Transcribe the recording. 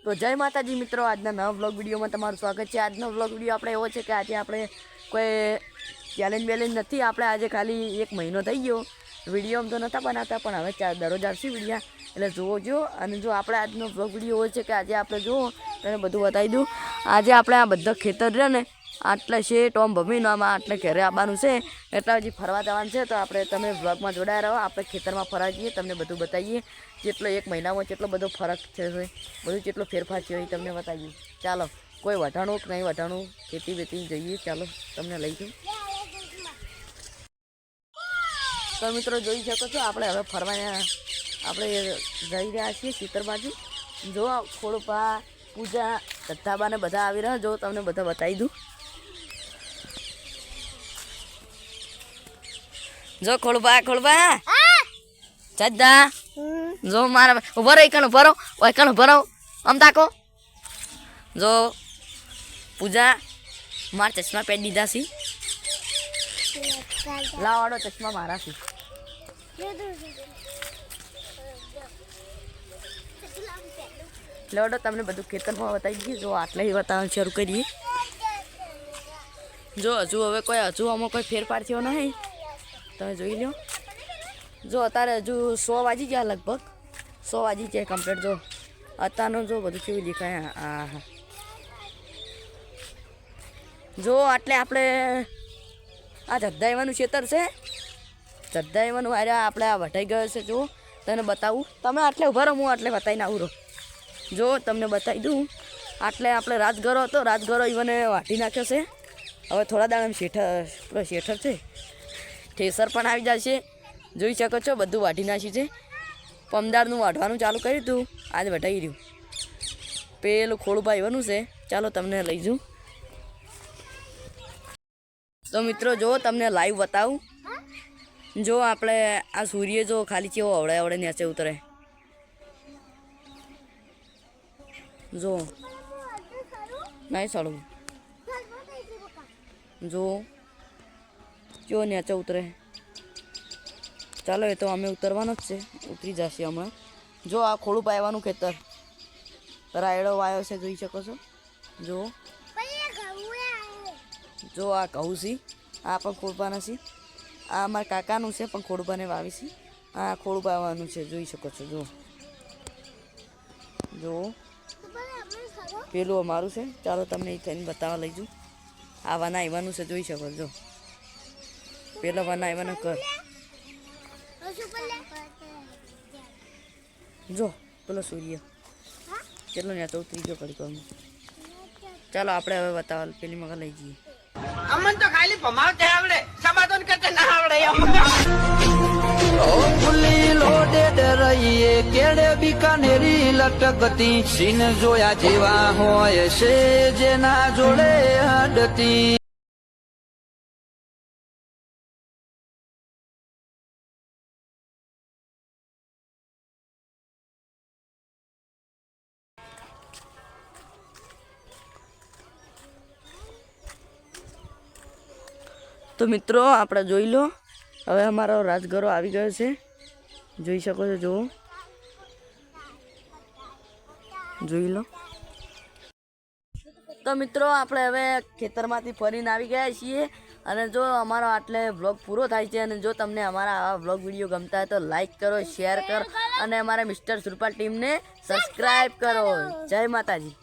તો જય માતાજી મિત્રો, આજના નવા વ્લોગ વિડીયોમાં તમારું સ્વાગત છે। આજનો વ્લોગ વિડીયો આપણે એવો છે કે આજે આપણે કોઈ ચેલેન્જ બેલેન્જ નથી, આપણે આજે ખાલી 1 મહિનો થઈ ગયો વિડીયો તો નહોતા બનાવતા, પણ હવે દરરોજ આવશે વિડીયા, એટલે જુઓ જો। અને જો આપણે આજનો વ્લોગ વિડીયો હોય છે કે આજે આપણે જુઓ તેને બધું બતાવી દઉં। આજે આપણે આ બધા ખેતર રહે ને આટલે છે ટોમ ભમીનો આમાં આટલે ઘરે આવવાનું છે, એટલે હજી ફરવા જવાનું છે। તો આપણે તમે વ્લોગમાં જોડાયા રહો, આપણે ખેતરમાં ફરવા જઈએ, તમને બધું બતાવીએ, જેટલો 1 મહિનામાં કેટલો બધો ફરક છે, બધું જેટલો ફેરફાર છે એ તમને બતાવીએ। ચાલો, કોઈ વઢાણું કે નહીં વઢાણું, ખેતી બેતી જઈએ, ચાલો તમને લઈ જાઉં। તો મિત્રો જોઈ શકો છો આપણે હવે ફરવા આપણે જઈ રહ્યા છીએ ખેતર બાજુ। જો ખોડપા પૂજા ધત્તાબાને બધા આવી રહ્યા, જો તમને બધા બતાવી દઉં। જો ખોડપા જદ્દા જો મારા ઉભો રહો, કણ ઉભો રહો, કણ ઉભો રહો, આમ તાકો। જો પૂજા મારા ચશ્મા પહેરી દીધા છે, લાવાડો ચશ્મા મારા છે। લેવડો તમને બધું ખેતરમાં બતાવી દઈએ। જો આટલે બતાવવાનું શરૂ કરીએ। જો હજુ હવે હજુ આમાં કોઈ ફેરફાર થયો નહીં, તમે જોઈ લો। જો અત્યારે હજુ 100 વાગી ગયા, લગભગ 100 વાગી જાય કમ્પ્લીટ। જો અત્યારનું જો બધું કેવું દેખાય। હા હા, જો આટલે આપણે આ જદ્દાઈવાનું ખેતર છે, જદ્દાઈવાનું આર્યા આપણે આ વટાઈ ગયો છે। જો તને બતાવું, તમે આટલે ઉભા રહો, હું આટલે બતાવીને આવું રહો। જો તમને બતાવી દઉં, આટલે આપણે રાજગરો હતો, રાજગરો ઈવને વાટી નાખ્યો છે। હવે થોડા દાડા શેઠર છે, ઠેસર પણ આવી જશે, જોઈ શકો છો બધું વાટી નાખ્યું છે। પમદારનું વાઢવાનું ચાલુ કર્યું હતું, આજે વટાઈ રહ્યું। પેલું ખોળુભાઈ ઈવનું છે, ચાલો તમને લઈ જાઉં। તો મિત્રો જો તમને લાઈવ બતાવું, જો આપણે આ સૂર્ય જો ખાલી કેવો અવળે નીચે ઉતરે, જો નહીં સળવું, જો કેવો નીચે ઉતરે। ચાલો એ તો અમે ઉતરવાનો જ છે, ઉતરી જશે હમણાં। જો આ ખોળું પાવાનું ખેતર રાયડો વાયો છે, જોઈ શકો છો। જો આ કહું છે, આ પણ ખોડપાના છે, આ અમારા કાકાનું છે પણ ખોડપાને વાવી છે, આ ખોડું પાવાનું છે, જોઈ શકો છો। જો પેલું અમારું છે, ચાલો તમને એ થઈને બતાવવા લઈ જાઉં। આ વનાવવાનું છે, જોઈ શકો છો। પેલો વનાવવાનો કર, જો પેલો સૂર્ય કેટલો નેચો ઉતરી ગયો કડી। ચાલો આપણે હવે બતાવવા પેલી મગા લઈ જઈએ। અમન તો ખાલી ભમાવતે આવડે, સમાધાન કરતે ના આવડે। ઓ ફુલ્લી લોડેડ રહીએ કેડે બીકાનેરી લટકતી, સીન જોયા જેવા હોય છે જેના જોડે હડતી। તો મિત્રો આપણે જોઈ લો, હવે અમારો રાજગરો આવી ગયો છે, જોઈ શકો છો। જુઓ, જોઈ લો। તો મિત્રો આપણે હવે ખેતરમાંથી ફરીને આવી ગયા છીએ, અને જો અમારો આટલે વ્લોગ પૂરો થાય છે। અને જો તમને અમારા આવા વ્લોગ વિડીયો ગમતા હોય તો લાઈક કરો, શેર કરો, અને અમારા મિસ્ટર સુરપાલ ટીમને સબસ્ક્રાઈબ કરો। જય માતાજી।